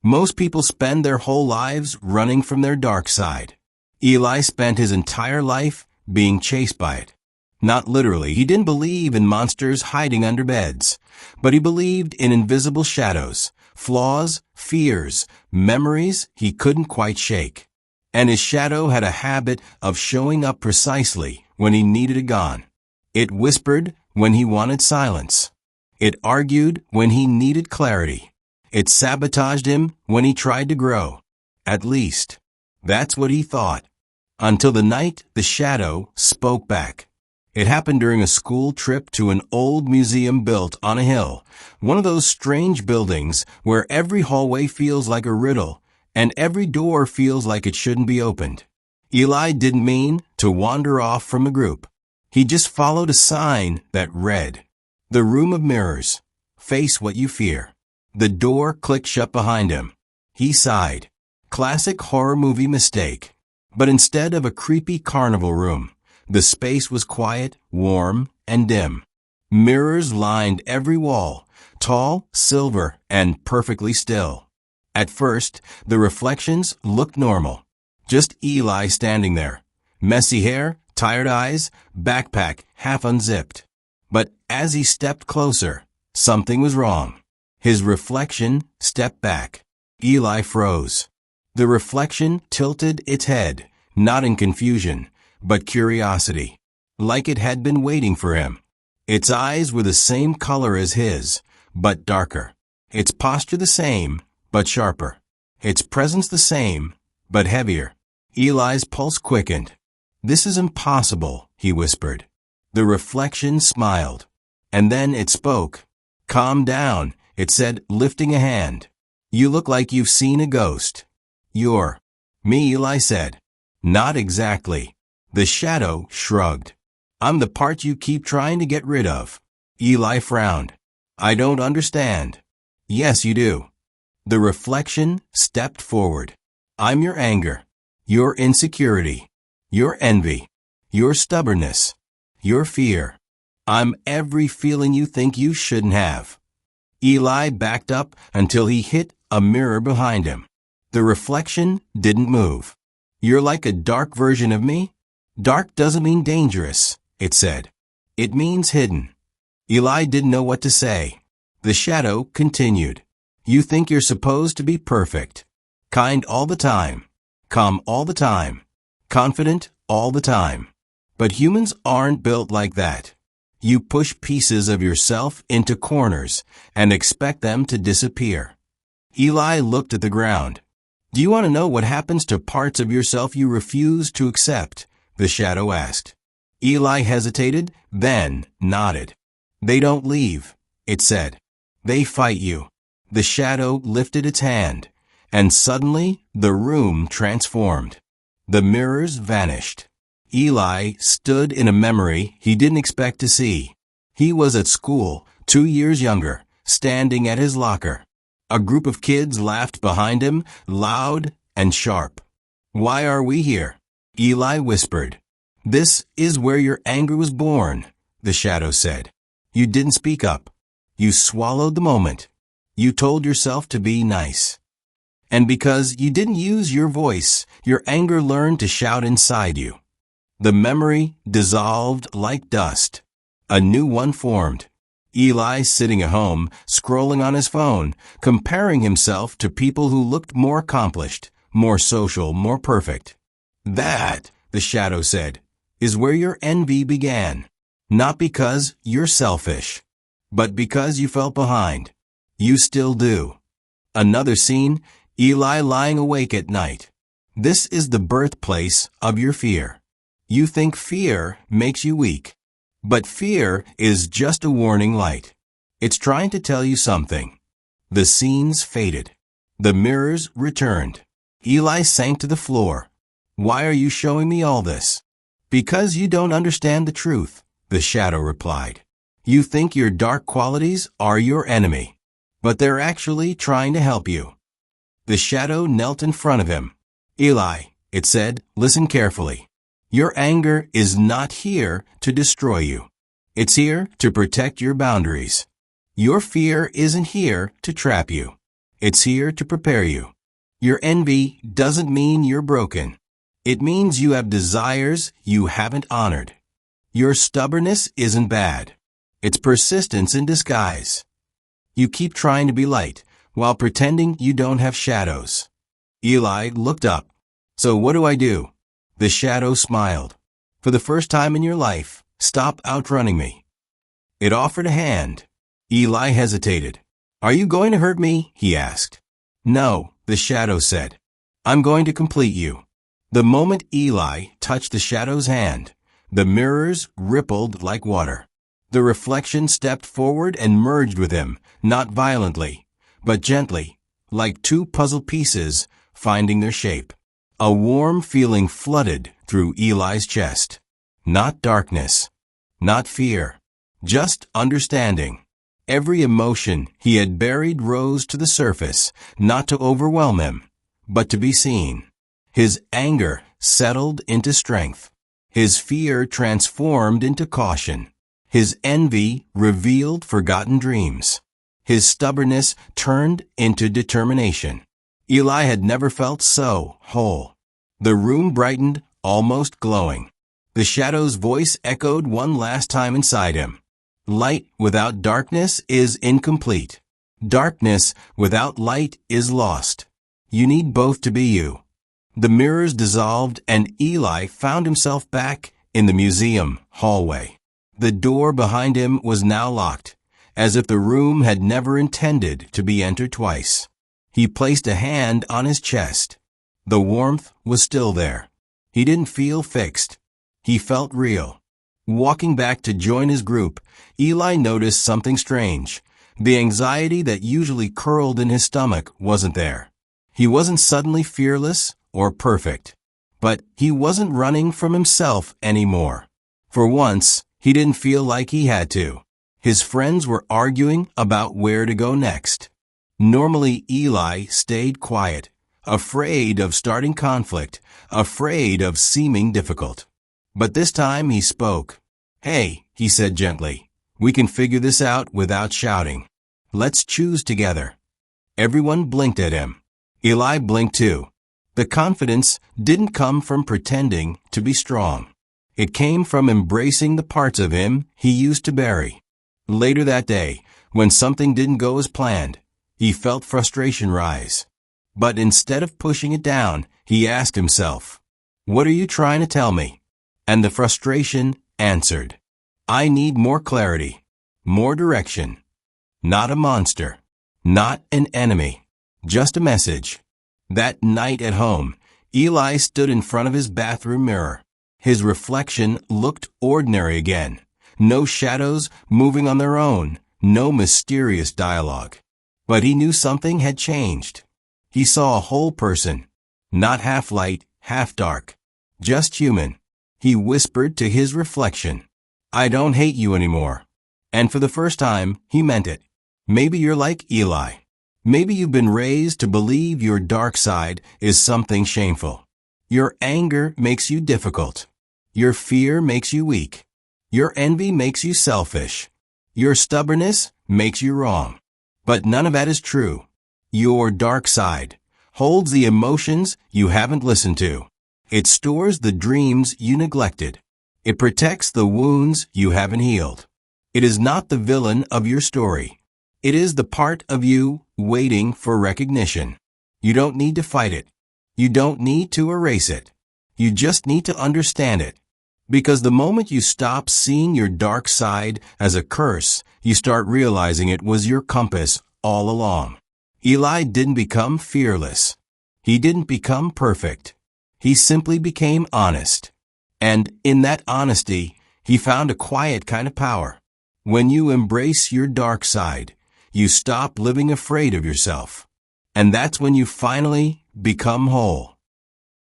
Most people spend their whole lives running from their dark side. Eli spent his entire life being chased by it. Not literally. He didn't believe in monsters hiding under beds, but he believed in invisible shadows, flaws, fears, memories he couldn't quite shake. And his shadow had a habit of showing up precisely when he needed it gone. It whispered when he wanted silence. It argued when he needed clarity. It sabotaged him when he tried to grow. At least, that's what he thought. Until the night the shadow spoke back. It happened during a school trip to an old museum built on a hill, one of those strange buildings where every hallway feels like a riddle and every door feels like it shouldn't be opened. Eli didn't mean to wander off from the group. He just followed a sign that read, "The Room of Mirrors. Face what you fear." The door clicked shut behind him. He sighed. Classic horror movie mistake. But instead of a creepy carnival room, the space was quiet, warm, and dim. Mirrors lined every wall, tall, silver, and perfectly still. At first, the reflections looked normal. Just Eli standing there. Messy hair, tired eyes, backpack half unzipped. But as he stepped closer, something was wrong. His reflection stepped back. Eli froze. The reflection tilted its head, not in confusion, but curiosity, like it had been waiting for him. Its eyes were the same color as his, but darker. Its posture the same, but sharper. Its presence the same, but heavier. Eli's pulse quickened. "This is impossible," he whispered. The reflection smiled. And then it spoke. "Calm down," it said, lifting a hand. "You look like you've seen a ghost." "You're me," Eli said. "Not exactly." The shadow shrugged. "I'm the part you keep trying to get rid of." Eli frowned. "I don't understand." "Yes, you do." The reflection stepped forward. "I'm your anger, your insecurity, your envy, your stubbornness, your fear. I'm every feeling you think you shouldn't have." Eli backed up until he hit a mirror behind him. The reflection didn't move. "You're like a dark version of me?" "Dark doesn't mean dangerous," it said. "It means hidden." Eli didn't know what to say. The shadow continued. "You think you're supposed to be perfect. Kind all the time. Calm all the time. Confident all the time. But humans aren't built like that. You push pieces of yourself into corners and expect them to disappear." Eli looked at the ground. "Do you want to know what happens to parts of yourself you refuse to accept?" the shadow asked. Eli hesitated, then nodded. "They don't leave," it said. "They fight you." The shadow lifted its hand, and suddenly the room transformed. The mirrors vanished. Eli stood in a memory he didn't expect to see. He was at school, 2 years younger, standing at his locker. A group of kids laughed behind him, loud and sharp. "Why are we here?" Eli whispered. "This is where your anger was born," the shadow said. "You didn't speak up. You swallowed the moment. You told yourself to be nice. And because you didn't use your voice, your anger learned to shout inside you. The memory dissolved like dust. A new one formed. Eli sitting at home, scrolling on his phone, comparing himself to people who looked more accomplished, more social, more perfect. "That," the shadow said, "is where your envy began. Not because you're selfish, but because you felt behind. You still do." Another scene, Eli lying awake at night. This is the birthplace of your fear. You think fear makes you weak. But fear is just a warning light. It's trying to tell you something. The scenes faded. The mirrors returned. Eli sank to the floor. "Why are you showing me all this?" "Because you don't understand the truth," the shadow replied. "You think your dark qualities are your enemy, but they're actually trying to help you." The shadow knelt in front of him. "Eli," it said, "listen carefully. Your anger is not here to destroy you. It's here to protect your boundaries. Your fear isn't here to trap you. It's here to prepare you. Your envy doesn't mean you're broken. It means you have desires you haven't honored. Your stubbornness isn't bad. It's persistence in disguise. You keep trying to be light while pretending you don't have shadows. Eli looked up. So what do I do? The shadow smiled. For the first time in your life, stop outrunning me. It offered a hand. Eli hesitated. Are you going to hurt me? He asked. No, the shadow said. I'm going to complete you. The moment Eli touched the shadow's hand, the mirrors rippled like water. The reflection stepped forward and merged with him, not violently, but gently, like two puzzle pieces finding their shape. A warm feeling flooded through Eli's chest. Not darkness, not fear, just understanding. Every emotion he had buried rose to the surface, not to overwhelm him, but to be seen. His anger settled into strength. His fear transformed into caution. His envy revealed forgotten dreams. His stubbornness turned into determination. Eli had never felt so whole. The room brightened, almost glowing. The shadow's voice echoed one last time inside him. Light without darkness is incomplete. Darkness without light is lost. You need both to be you. The mirrors dissolved and Eli found himself back in the museum hallway. The door behind him was now locked, as if the room had never intended to be entered twice. He placed a hand on his chest. The warmth was still there. He didn't feel fixed. He felt real. Walking back to join his group, Eli noticed something strange. The anxiety that usually curled in his stomach wasn't there. He wasn't suddenly fearless or perfect, but he wasn't running from himself anymore. For once, he didn't feel like he had to. His friends were arguing about where to go next. Normally, Eli stayed quiet, afraid of starting conflict, afraid of seeming difficult. But this time he spoke. Hey, he said gently, we can figure this out without shouting. Let's choose together. Everyone blinked at him. Eli blinked too. The confidence didn't come from pretending to be strong. It came from embracing the parts of him he used to bury. Later that day, when something didn't go as planned, he felt frustration rise. But instead of pushing it down, he asked himself, what are you trying to tell me? And the frustration answered, I need more clarity, more direction. Not a monster, not an enemy, just a message. That night at home, Eli stood in front of his bathroom mirror. His reflection looked ordinary again. No shadows moving on their own, no mysterious dialogue. But he knew something had changed. He saw a whole person, not half light, half dark, just human. He whispered to his reflection, I don't hate you anymore. And for the first time, he meant it. Maybe you're like Eli. Maybe you've been raised to believe your dark side is something shameful. Your anger makes you difficult. Your fear makes you weak. Your envy makes you selfish. Your stubbornness makes you wrong. But none of that is true. Your dark side holds the emotions you haven't listened to. It stores the dreams you neglected. It protects the wounds you haven't healed. It is not the villain of your story. It is the part of you waiting for recognition. You don't need to fight it. You don't need to erase it. You just need to understand it. Because the moment you stop seeing your dark side as a curse, you start realizing it was your compass all along. Eli didn't become fearless. He didn't become perfect. He simply became honest. And in that honesty, he found a quiet kind of power. When you embrace your dark side, you stop living afraid of yourself. And that's when you finally become whole.